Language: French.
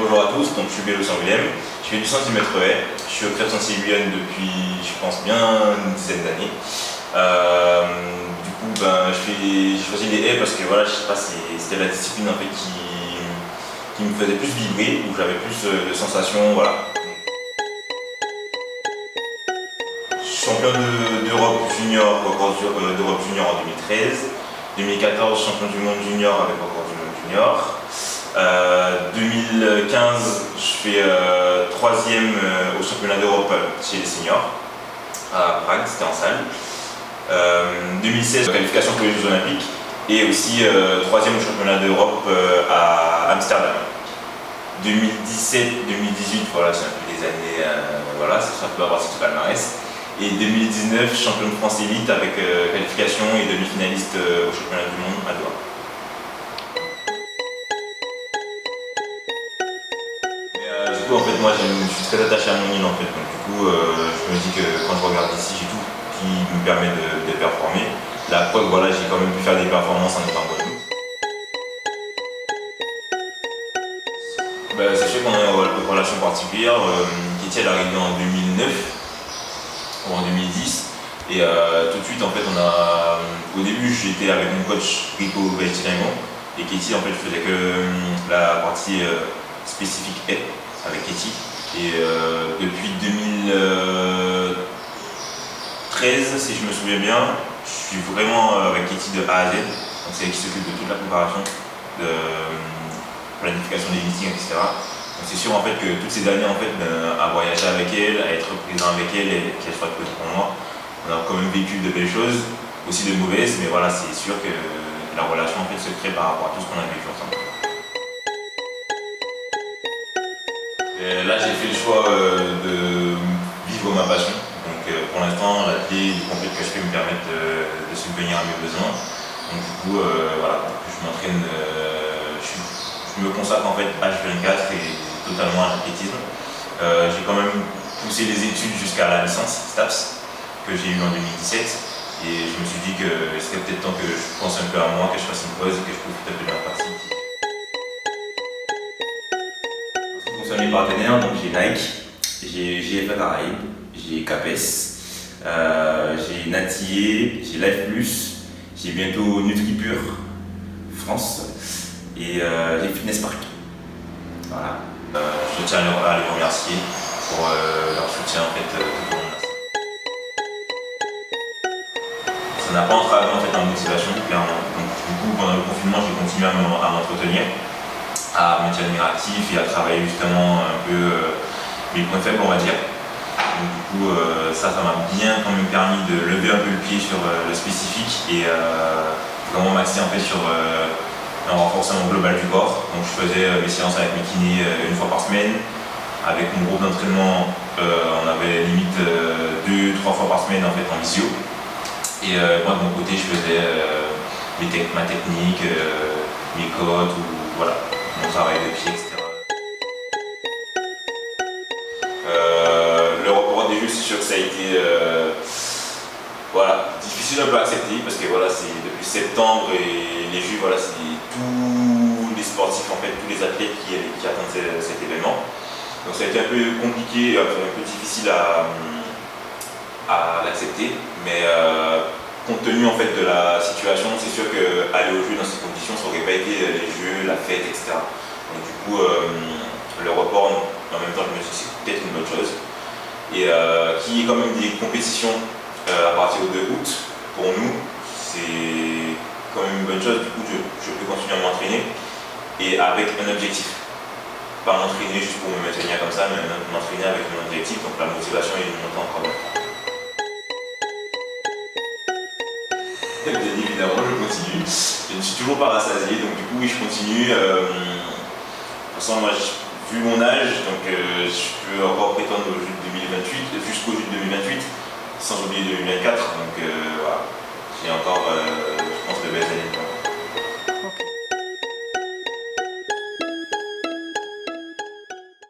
bonjour à tous, donc je suis Bélo Saint-Willem, je fais du 110 mètres haies, je suis au club Saint-Guyenne depuis je pense bien une dizaine d'années. Du coup j'ai choisi les haies parce que voilà, je sais pas, c'était la discipline en fait qui me faisait plus vibrer, où j'avais plus de sensations, voilà. Champion d'Europe junior, record d'Europe junior en 2013, 2014 champion du monde junior avec record du monde junior. 2015, je fais 3e au championnat d'Europe chez les seniors à Prague, c'était en salle. 2016, qualification pour les Jeux Olympiques et aussi 3e au championnat d'Europe à Amsterdam. 2017-2018, voilà, c'est un peu des années, voilà, ça peut avoir tout palmarès. Et 2019, champion de France élite avec qualification et demi-finaliste au championnat du monde à Doha. Du coup, en fait, moi, je suis très attaché à mon île, en fait. Donc, du coup, je me dis que quand je regarde ici, j'ai tout qui me permet de performer. La preuve, voilà, j'ai quand même pu faire des performances en étant en Guadeloupe. Sachez qu'on a une relation particulière. Katie, elle est arrivée en 2009 ou en 2010. Et tout de suite, en fait, au début, j'étais avec mon coach Rico Beltiraimon. Et Katie, en fait, je faisais que la partie spécifique haie avec Katie. Et depuis 2013, si je me souviens bien, je suis vraiment avec Katie de A à Z. Donc c'est elle qui s'occupe de toute la préparation, de planification des meetings, etc. Donc c'est sûr en fait que toutes ces années en fait, à voyager avec elle, à être présent avec elle et qu'elle soit présente pour moi, on a quand même vécu de belles choses, aussi de mauvaises, mais voilà, c'est sûr que la relation en fait se crée par rapport à tout ce qu'on a vécu ensemble. Et là j'ai fait le choix de vivre ma passion. Donc pour l'instant, l'athlète, les compétitions que je fais me permettent de subvenir à mes besoins. Donc du coup, voilà, je m'entraîne, je me consacre en fait H24 et totalement à l'athlétisme. J'ai quand même poussé les études jusqu'à la licence STAPS que j'ai eue en 2017 et je me suis dit que il serait peut-être temps que je pense un peu à moi, que je fasse une pause et que je profite un peu de ma pratique. En ce qui concerne les partenaires, donc j'ai Nike, j'ai JFA Caraïbes, j'ai Capes, j'ai Natillé, j'ai Life Plus, j'ai bientôt NutriPure France et j'ai Fitness Park. Voilà. Je tiens à les remercier pour leur soutien en fait, tout au long de la saison. Ça n'a pas entravé en fait ma motivation, clairement. Donc, du coup, pendant le confinement, j'ai continué à m'entretenir, à me tenir actif et à travailler justement un peu mes points faibles, on va dire. Donc, du coup, ça m'a bien quand même permis de lever un peu le pied sur le spécifique et vraiment m'axer en fait sur un renforcement global du corps. Donc je faisais mes séances avec mes kinés une fois par semaine. Avec mon groupe d'entraînement, on avait limite 2-3 fois par semaine en fait en visio. Et moi de mon côté, je faisais ma technique, mes côtes, ou voilà, mon travail de pied, etc. Le report des Jeux, c'est sûr que ça a été voilà, difficile un peu à accepter parce que voilà, c'est depuis septembre et les Jeux, voilà, c'est tous les sportifs, en fait, tous les athlètes qui attendent cet événement. Donc ça a été un peu compliqué, un peu difficile à l'accepter, mais compte tenu en fait de la situation, c'est sûr qu'aller aux Jeux dans ces conditions, ça n'aurait pas été les Jeux, la fête, etc. Donc du coup, le report, en même temps, je me suis dit que c'est peut-être une bonne chose. Et qu'il y ait quand même des compétitions à partir du 2 août, pour nous, c'est quand même une bonne chose. Du coup, je peux continuer à m'entraîner et avec un objectif. Pas m'entraîner juste pour me maintenir comme ça, mais m'entraîner avec un objectif, donc la motivation est montée encore une fois. Bien évidemment, je continue. Je ne suis toujours pas rassasié, donc du coup, oui, je continue. De toute façon, moi, vu mon âge, donc je peux encore prétendre au Jeux de 2028, jusqu'au Jeux de 2028, sans oublier 2024. Donc voilà, j'ai encore, je pense, de belles années.